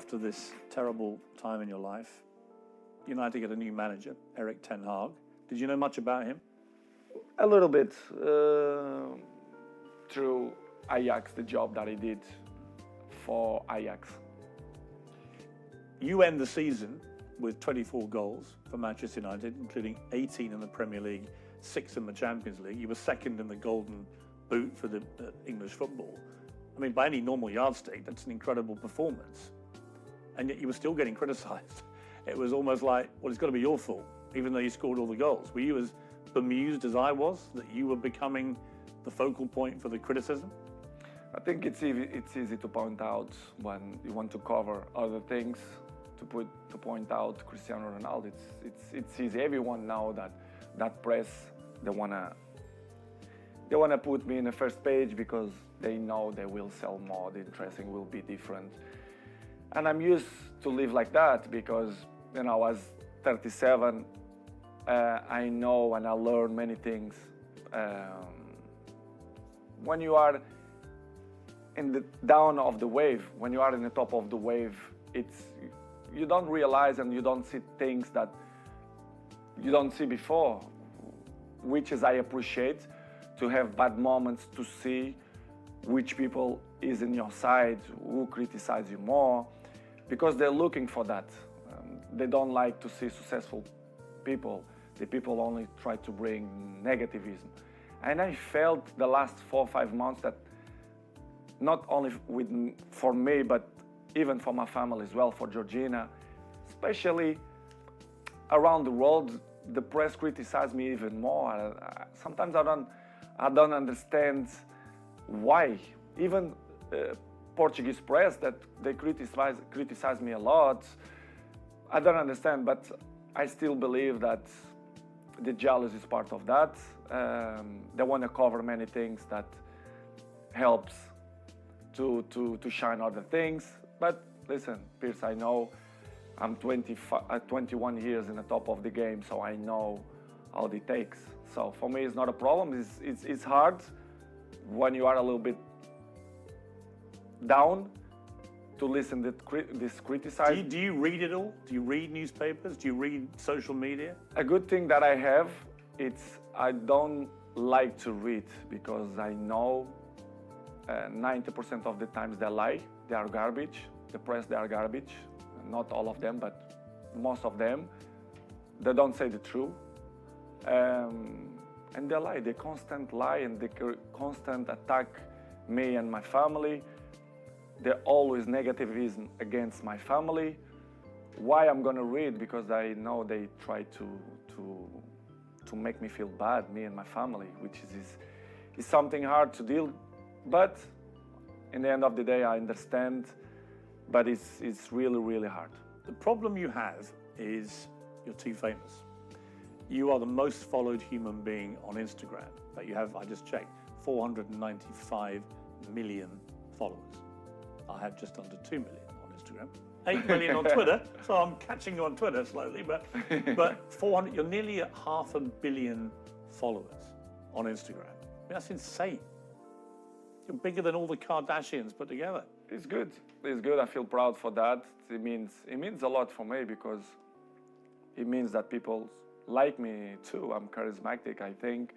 after this terrible time in your life, United get a new manager, Erik ten Hag. Did you know much about him? A little bit through Ajax, the job that I did for Ajax. You end the season with 24 goals for Manchester United, including 18 in the Premier League, 6 in the Champions League. You were second in the Golden Boot for the English football. I mean, by any normal yardstick, that's an incredible performance. And yet you were still getting criticised. It was almost like, well, it's got to be your fault, even though you scored all the goals. Were you as bemused as I was that you were becoming the focal point for the criticism? I think it's easy to point out when you want to cover other things, to point out Cristiano Ronaldo. It's easy. Everyone knows that press, they wanna put me in the first page because they know they will sell more, the interesting will be different. And I'm used to live like that because, you know, I was 37, I know and I learned many things. When you are in the down of the wave, when you are in the top of the wave, you don't realize and you don't see things that you don't see before, which is I appreciate, to have bad moments, to see which people is in your side, who criticize you more, because they're looking for that. They don't like to see successful people. The people only try to bring negativism. And I felt the last 4 or 5 months that not only for me, but even for my family as well, for Georgina, especially around the world, the press criticized me even more. Sometimes I don't understand why. Even Portuguese press, that they criticize me a lot. I don't understand, but I still believe that the jealousy is part of that. They want to cover many things that helps to shine other things. But listen, Piers, I know I'm 21 years in the top of the game, so I know how it takes. So for me, it's not a problem. It's hard when you are a little bit down to listen to this criticism. Do you read it all? Do you read newspapers? Do you read social media? A good thing that I have, I don't like to read because I know 90% of the times they lie. They are garbage. The press, they are garbage. Not all of them, but most of them. They don't say the truth. And they lie. They constant lie and they constant attack me and my family. They're always negativism against my family. Why I'm gonna read? Because I know they try to make me feel bad, me and my family, which is something hard to deal. But in the end of the day, I understand. But it's really, really hard. The problem you have is you're too famous. You are the most followed human being on Instagram. But you have, I just checked, 495 million followers. I have just under 2 million on Instagram. 8 million on Twitter, so I'm catching you on Twitter slowly, but 400, you're nearly at 500 million followers on Instagram. I mean, that's insane. You're bigger than all the Kardashians put together. It's good. It's good. I feel proud for that. It means a lot for me because it means that people like me too. I'm charismatic. I think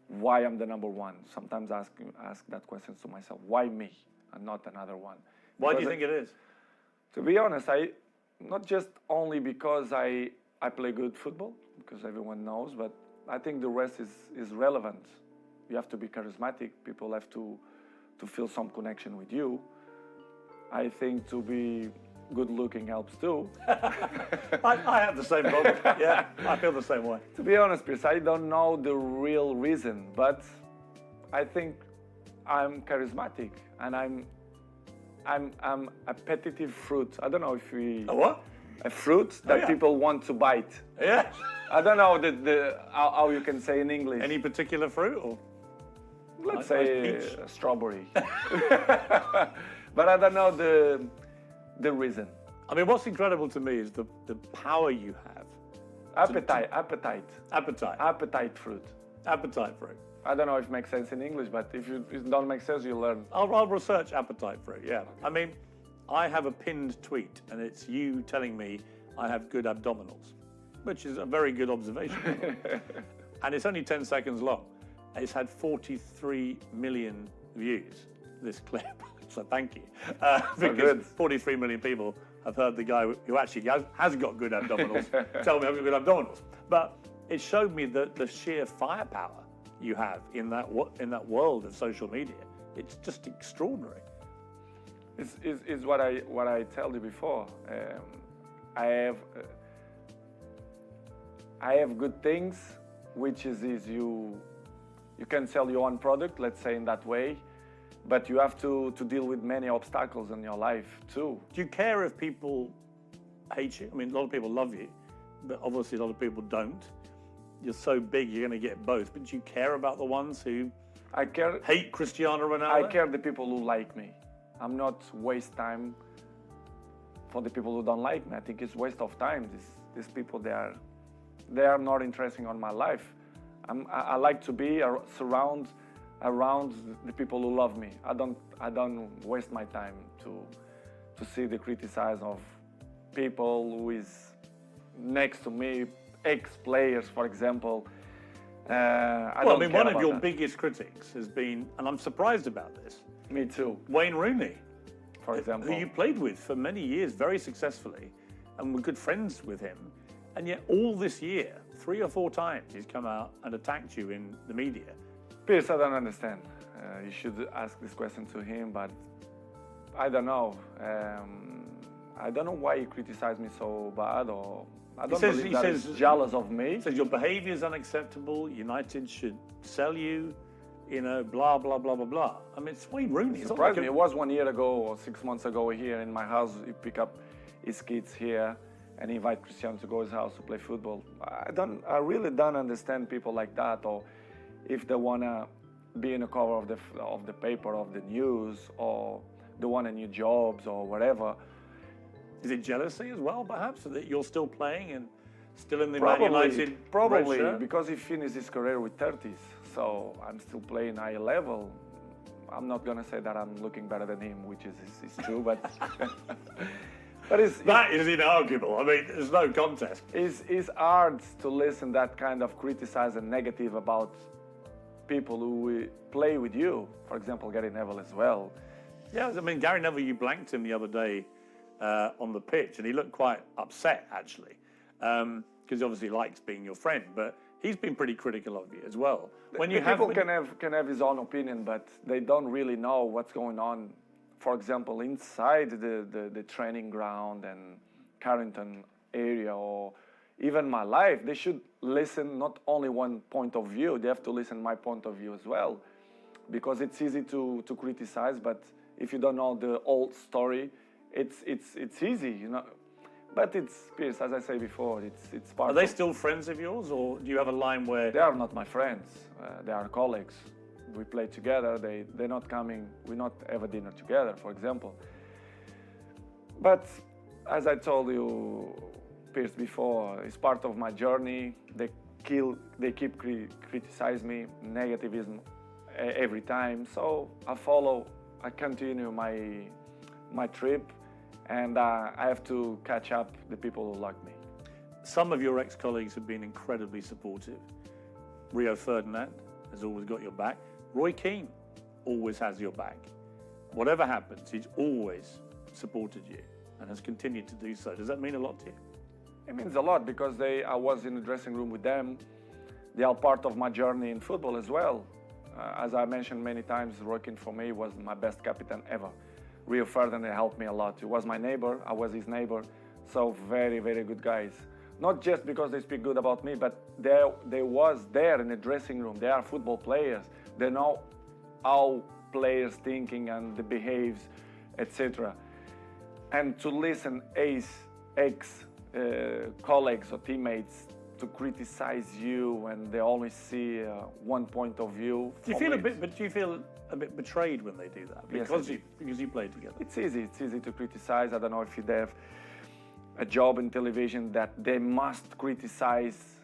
why I'm the number one. Sometimes I ask that question to myself. Why me and not another one? Why do you think it is? To be honest, not just only because I play good football, because everyone knows, but I think the rest is relevant. You have to be charismatic. People have to feel some connection with you. I think to be good looking helps too. I have the same problem. Yeah, I feel the same way. To be honest, Piers, I don't know the real reason, but I think I'm charismatic and I'm a appetitive fruit. I don't know if we... A what? A fruit that people want to bite. Yeah. I don't know how you can say in English. Any particular fruit or? Let's say strawberry. But I don't know the reason. I mean, what's incredible to me is the power you have. Appetite fruit. Appetite fruit. I don't know if it makes sense in English, but if it don't make sense, you learn. I'll research appetite fruit, yeah. I mean, I have a pinned tweet, and it's you telling me I have good abdominals, which is a very good observation. And it's only 10 seconds long. It's had 43 million views, this clip. So thank you. Because 43 million people have heard the guy who actually has got good abdominals tell me I've got good abdominals. But it showed me the sheer firepower you have in that world of social media. It's just extraordinary. It's what I told you before. I have good things, which is you can sell your own product, let's say in that way, but you have to deal with many obstacles in your life too. Do you care if people hate you? I mean, a lot of people love you, but obviously a lot of people don't. You're so big, you're going to get both. But do you care about the ones who hate Cristiano Ronaldo? I care the people who like me. I'm not waste time for the people who don't like me. I think it's waste of time. These people, they are not interesting on my life. I like to be around the people who love me. I don't waste my time to see the criticize of people who is next to me, ex-players, for example. One of your biggest critics has been, and I'm surprised about this. Me too. Wayne Rooney, for example, who you played with for many years very successfully, and were good friends with him. And yet all this year, 3 or 4 times, he's come out and attacked you in the media. Beirs, I don't understand. You should ask this question to him, but I don't know. I don't know why he criticized me so bad, or I don't believe that he's jealous of me. He says your behavior is unacceptable, United should sell you, blah, blah, blah, blah, blah. I mean, it's Wayne Rooney. It surprised me. It was 1 year ago or 6 months ago here in my house. He pick up his kids here and invite Cristiano to go to his house to play football. I really don't understand people like that, or if they wanna be in the cover of the paper, of the news, or they want a new jobs or whatever. Is it jealousy as well, perhaps, that you're still playing and still in the Man United? Probably, because he finished his career with 30s, so I'm still playing high level. I'm not gonna say that I'm looking better than him, which is true, but that is inarguable. I mean, there's no contest. It's hard to listen that kind of criticize and negative about people who play with you. For example, Gary Neville as well. Yeah, I mean, Gary Neville, you blanked him the other day on the pitch, and he looked quite upset, actually, because he obviously likes being your friend, but he's been pretty critical of you as well. People can have his own opinion, but they don't really know what's going on, for example, inside the training ground and Carrington area, or even my life. They should listen not only one point of view, they have to listen my point of view as well, because it's easy to criticize, but if you don't know the whole story, it's easy, But it's, Beirs, as I say before, it's part. Are they still friends of yours, or do you have a line where they are not my friends? They are colleagues. We play together. They're not coming. We not have a dinner together, for example. But as I told you, Beirs, before, it's part of my journey. They keep criticize me, negativism every time. So I continue my trip. And I have to catch up the people who like me. Some of your ex-colleagues have been incredibly supportive. Rio Ferdinand has always got your back. Roy Keane always has your back. Whatever happens, he's always supported you and has continued to do so. Does that mean a lot to you? It means a lot, because I was in the dressing room with them. They are part of my journey in football as well. As I mentioned many times, Roy Keane for me was my best captain ever. Rio Ferdinand helped me a lot. He was my neighbor, I was his neighbor. So very, very good guys. Not just because they speak good about me, but they was there in the dressing room. They are football players. They know how players thinking and the behaves, etc. And to listen ex-colleagues or teammates to criticize you when they always see one point of view. Do you feel a bit betrayed when they do that? Because you played together. It's easy to criticize. I don't know if they have a job in television that they must criticize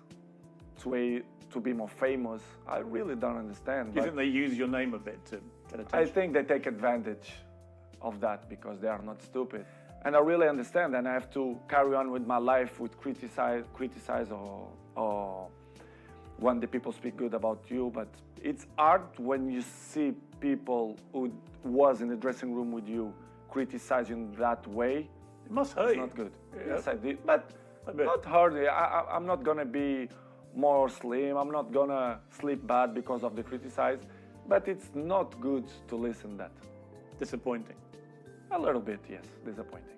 to be more famous. I really don't understand. Do you think they use your name a bit to get attention? I think they take advantage of that because they are not stupid. And I really understand, and I have to carry on with my life with criticize or when the people speak good about you. But it's hard when you see people who was in the dressing room with you criticize you in that way. It must hurt It's you. not good. Yeah. Yes, I did, but not hurt. I'm not gonna be more slim. I'm not gonna sleep bad because of the criticize. But it's not good to listen that. Disappointing. A little bit, yes, disappointing.